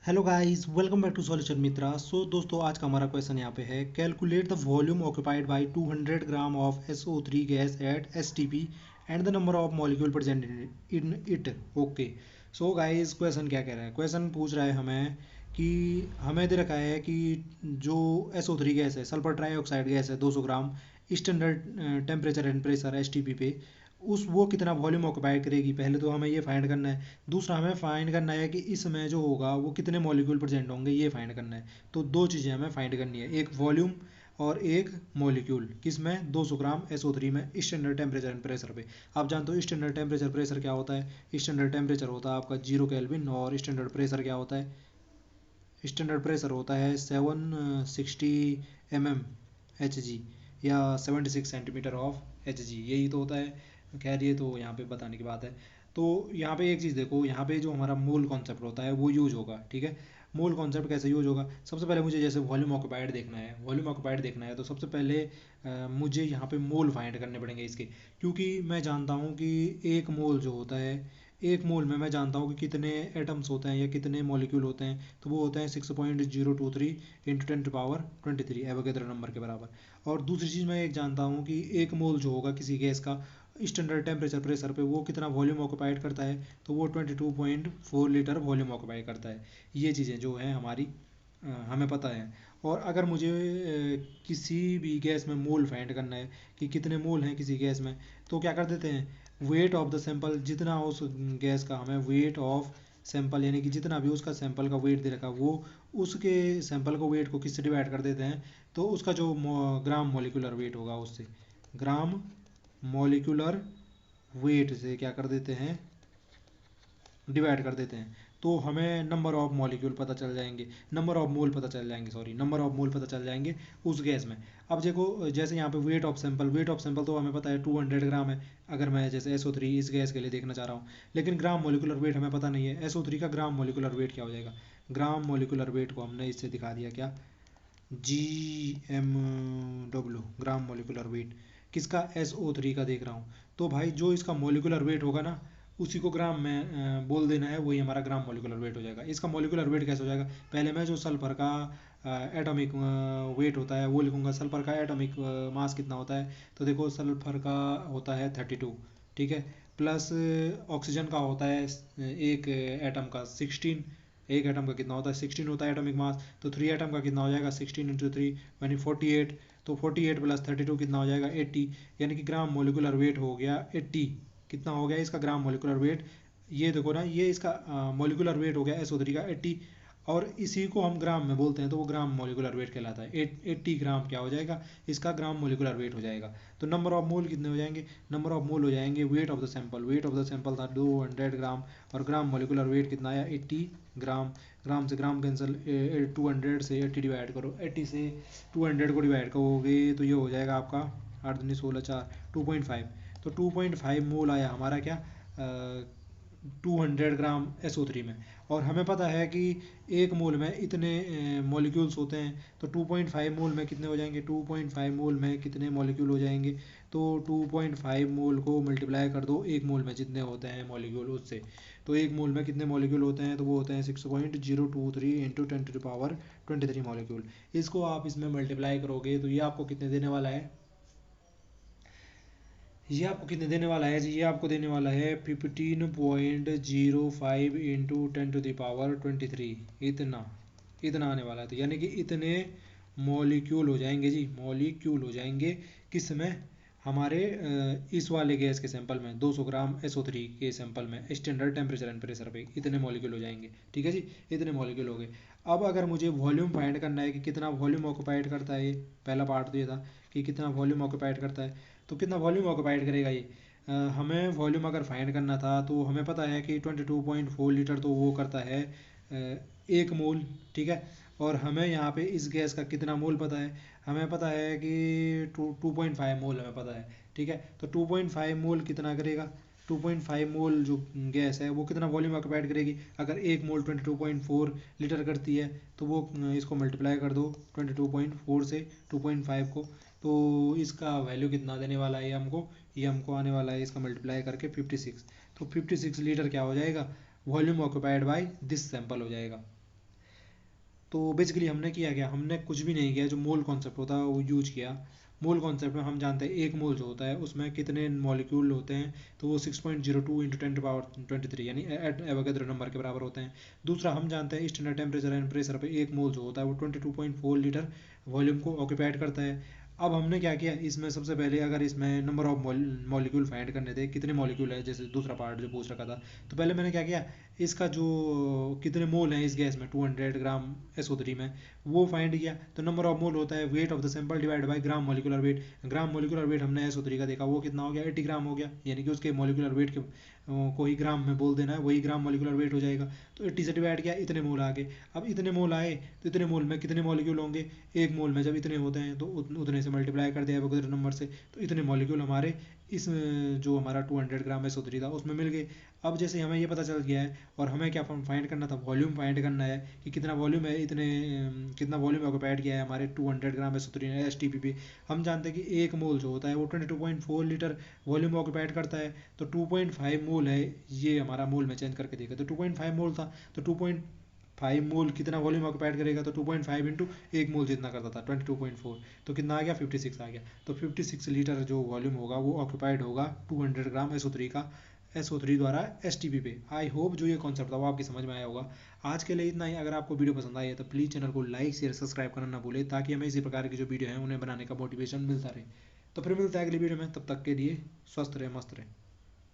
Hello guys, welcome back to solution Mitra. So दोस्तों, आज का हमारा क्वेश्चन यहाँ पे है, calculate the volume occupied by 200 gram of SO3 gas at STP and the number of molecule present in it. Okay. So guys, question क्या कह रहा है? क्वेश्चन पूछ रहा है हमें कि हमें दे रखा है कि जो SO3 गैस है, सल्फर ट्राईऑक्साइड गैस है, 200 gram standard temperature and pressure STP पे, उस वो कितना वॉल्यूम ऑक्यूपाई करेगी। पहले तो हमें ये फाइंड करना है। दूसरा, हमें फाइंड करना है कि इसमें जो होगा वो कितने मॉलिक्यूल प्रेजेंट होंगे, ये फाइंड करना है। तो दो चीज़ें हमें फाइंड करनी है, एक वॉल्यूम और एक मॉलिक्यूल। किसमें? 200 ग्राम SO3 में स्टैंडर्ड टेम्परेचर एंड प्रेशर पे। आप जानते हो स्टैंडर्ड टेम्परेचर प्रेशर क्या होता है? स्टैंडर्ड टेम्परेचर होता है आपका 0 केल्विन, और स्टैंडर्ड प्रेशर क्या होता है? स्टैंडर्ड प्रेशर होता है 760 mmHg या 76 सेंटीमीटर ऑफ HG, यही तो होता है। खैर, ये तो यहाँ पे बताने की बात है। तो यहाँ पे एक चीज़ देखो, यहाँ पे जो हमारा मोल कॉन्सेप्ट होता है वो यूज होगा। ठीक है, मोल कॉन्सेप्ट कैसे यूज होगा? सबसे पहले मुझे जैसे वॉल्यूम ऑक्यूपाइड देखना है, वॉल्यूम ऑक्यूपाइड देखना है, तो सबसे पहले मुझे यहाँ पे मोल फाइंड करने पड़ेंगे इसके। क्योंकि मैं जानता हूँ कि एक मोल जो होता है, एक मोल में मैं जानता हूँ कि कितने एटम्स होते हैं या कितने मॉलिक्यूल होते हैं। तो वो होते हैं 6.023 इंटू 10⁻23 एवोगैड्रो नंबर के बराबर। और दूसरी चीज़ मैं एक जानता हूँ कि एक मोल जो होगा किसी गैस का स्टैंडर्ड टेम्परेचर प्रेशर पे, वो कितना वॉल्यूम ऑक्यूपाइड करता है। तो वो 22.4 लीटर वॉल्यूम ऑक्यूपाई करता है। ये चीज़ें जो हैं हमारी हमें पता है। और अगर मुझे किसी भी गैस में मोल फाइंड करना है कि कितने मोल हैं किसी गैस में, तो क्या कर देते हैं, वेट ऑफ द सैंपल, जितना उस गैस का हमें वेट ऑफ सैंपल, यानी कि जितना भी उसका सैंपल का वेट दे रखा, वो उसके सैंपल को वेट को किससे डिवाइड कर देते हैं, तो उसका जो ग्राम मॉलिक्यूलर वेट होगा उससे, ग्राम मॉलिक्यूलर वेट से क्या कर देते हैं, डिवाइड कर देते हैं। तो हमें नंबर ऑफ मॉलिक्यूल पता चल जाएंगे, नंबर ऑफ मोल पता चल जाएंगे, सॉरी, नंबर ऑफ मोल पता चल जाएंगे उस गैस में। अब देखो, जैसे यहाँ पे weight of sample, weight of sample तो हमें पता है 200 ग्राम है, अगर मैं जैसे SO3 इस गैस के लिए देखना चाह रहा हूँ। लेकिन ग्राम मोलिकुलर वेट हमें पता नहीं है, SO3 का ग्राम मोलिकुलर वेट क्या हो जाएगा। ग्राम मोलिकुलर वेट को हमने इससे दिखा दिया, क्या, GMW, ग्राम मोलिकुलर वेट। किसका? SO3 का देख रहा हूँ। तो भाई जो इसका मोलिकुलर वेट होगा ना, उसी को ग्राम में बोल देना है, वही हमारा ग्राम मोलिकुलर वेट हो जाएगा। इसका मोलिकुलर वेट कैसे हो जाएगा? पहले मैं जो सल्फर का एटॉमिक वेट होता है वो लिखूंगा। सल्फर का एटॉमिक मास कितना होता है? तो देखो, सल्फर का होता है 32, ठीक है, प्लस ऑक्सीजन का होता है एक एटम का 16। एक एटम का कितना होता है? 16 होता है एटॉमिक मास। तो 3 एटम का कितना हो जाएगा? 16 × 3 यानी 48। तो 48 प्लस 32 कितना हो जाएगा? 80। यानी कि ग्राम मोलिकुलर वेट हो गया 80। कितना हो गया इसका ग्राम मोलिकुलर वेट? ये देखो ना, ये इसका मोलिकुलर वेट हो गया SO3 का 80, और इसी को हम ग्राम में बोलते हैं, तो वो ग्राम मोलिकुलर वेट कहलाता है। 80 ग्राम क्या हो जाएगा? इसका ग्राम मोलिकुलर वेट हो जाएगा। तो नंबर ऑफ मोल कितने हो जाएंगे? नंबर ऑफ मोल हो जाएंगे weight of the sample, weight of the sample था 200 ग्राम, और ग्राम मोलिकुलर वेट कितना आया? 80 ग्राम। ग्राम से ग्राम कैंसिल, 200 से 80 डिवाइड करो, 80 से 200 को डिवाइड करोगे तो ये हो जाएगा आपका 8 दूनी 16 4 2.5। तो 2.5 मोल आया हमारा, क्या, 200 ग्राम SO3 में। और हमें पता है कि एक मोल में इतने मॉलिक्यूल्स होते हैं। तो 2.5 मोल में कितने हो जाएंगे? 2.5 मोल में कितने मॉलिक्यूल हो जाएंगे? तो 2.5 मोल को मल्टीप्लाई कर दो एक मोल में जितने होते हैं मॉलिक्यूल उससे। तो एक मोल में कितने मॉलिक्यूल होते हैं? तो वो होते हैं 6.023 इंटू 10⁻23 मॉलिक्यूल। इसको आप इसमें मल्टीप्लाई करोगे तो ये आपको कितने देने वाला है? ये आपको कितने देने वाला है जी? ये आपको देने वाला है 15.05 इंटू 10⁻23। इतना इतना आने वाला है। तो यानी कि इतने मॉलिक्यूल हो जाएंगे जी, मॉलिक्यूल हो जाएंगे किस में? हमारे इस वाले गैस के सैंपल में, 200 ग्राम SO3 के सैंपल में स्टैंडर्ड टेम्परेचर एंड प्रेशर पे इतने मॉलिक्यूल हो जाएंगे। ठीक है जी, इतने मॉलिक्यूल हो गए। अब अगर मुझे वॉल्यूम फाइंड करना है कि कितना वॉल्यूम ऑक्यूपाइड करता है, ये पहला पार्ट तो ये था कि कितना वॉल्यूम ऑक्यूपाइड करता है। तो कितना वॉल्यूम ऑक्यूपाइड करेगा ये? हमें वॉल्यूम अगर फाइंड करना था तो हमें पता है कि 22.4 लीटर तो वो करता है एक मोल। ठीक है, और हमें यहाँ पे इस गैस का कितना मोल पता है? हमें पता है कि 2.5 मोल हमें पता है। ठीक है, तो 2.5 मोल कितना करेगा? 2.5 मोल जो गैस है वो कितना वॉल्यूम ऑक्यूपाइड करेगी? अगर एक मोल 22.4 लीटर करती है, तो वो इसको मल्टीप्लाई कर दो 22.4 से 2.5 को। तो इसका वैल्यू कितना देने वाला है ये हमको आने वाला है इसका मल्टीप्लाई करके 56। तो 56 लीटर क्या हो जाएगा? Volume occupied by this sample हो जाएगा। तो बेसिकली हमने किया क्या, हमने कुछ भी नहीं किया, जो मोल कॉन्सेप्ट होता है वो यूज किया। मोल कॉन्सेप्ट में हम जानते हैं एक मोल जो होता है उसमें कितने मॉलिक्यूल होते हैं, तो वो 6.02 इंटू 10⁻23 यानी एवोगैड्रो नंबर के बराबर होते हैं। दूसरा हम जानते हैं स्टैंडर्ड टेम्परेचर एंड प्रेशर पे एक मोल जो होता है वो 22.4 लीटर वॉल्यूम को ऑक्यूपाइड करता है। अब हमने क्या किया, इसमें सबसे पहले अगर इसमें नंबर ऑफ मॉलिक्यूल फाइंड करने थे, कितने मॉलिक्यूल है, जैसे दूसरा पार्ट जो पूछ रखा था, तो पहले मैंने क्या किया, इसका जो कितने मोल हैं इस गैस में 200 ग्राम SO3 में, वो फाइंड किया। तो नंबर ऑफ मोल होता है weight of the sample divide by gram molecular weight. Gram molecular weight हमने SO3 का देखा, वो कितना हो गया, 80 ग्राम हो गया, यानी कि उसके मोलिकुलर वेट के को ही ग्राम में बोल देना है, वही ग्राम मोलिकुलर वेट हो जाएगा। तो 80 से डिवाइड किया, इतने मोल आ गए। अब इतने मोल आए तो इतने मोल में कितने मॉलिक्यूल होंगे, एक मोल में जब इतने होते हैं तो उतने से मल्टीप्लाई कर दिया एवोगैड्रो नंबर से, तो इतने मॉलिक्यूल हमारे इस जो हमारा 200 ग्राम SO3 था उसमें मिल गए। अब जैसे हमें ये पता चल गया है, और हमें क्या फाइंड करना था, वॉल्यूम फाइंड करना है कि कितना वॉल्यूम है, इतने कितना वॉल्यूम ऑक्यूपाइड किया है हमारे 200 ग्राम SO3 ने STP पे। हम जानते हैं कि एक मोल जो होता है वो 22.4 लीटर वॉल्यूम ऑक्यूपाइड करता है। तो 2.5 मोल है, ये हमारा मोल में चेंज करके देखा तो 2.5 मोल था, तो 2.5 मोल कितना वॉल्यूम ऑक्यूपाइड करेगा, तो 2.5 इंटू एक मोल जितना करता था 22.4, तो कितना आ गया 56 आ गया। तो 56 लीटर जो वॉल्यूम होगा वो ऑक्यूपाइड होगा 200 ग्राम SO3 का, SO3 द्वारा STP पे। आई होप जो ये कॉन्सेप्ट था वो आपकी समझ में आया होगा। आज के लिए इतना ही। अगर आपको वीडियो पसंद आई है तो प्लीज़ चैनल को लाइक शेयर सब्सक्राइब करना ना भूलें, ताकि हमें इसी प्रकार की जो वीडियो हैं उन्हें बनाने का मोटिवेशन मिलता रहे। तो फिर मिलता है अगली वीडियो में, तब तक के लिए स्वस्थ रहे, मस्त रहे।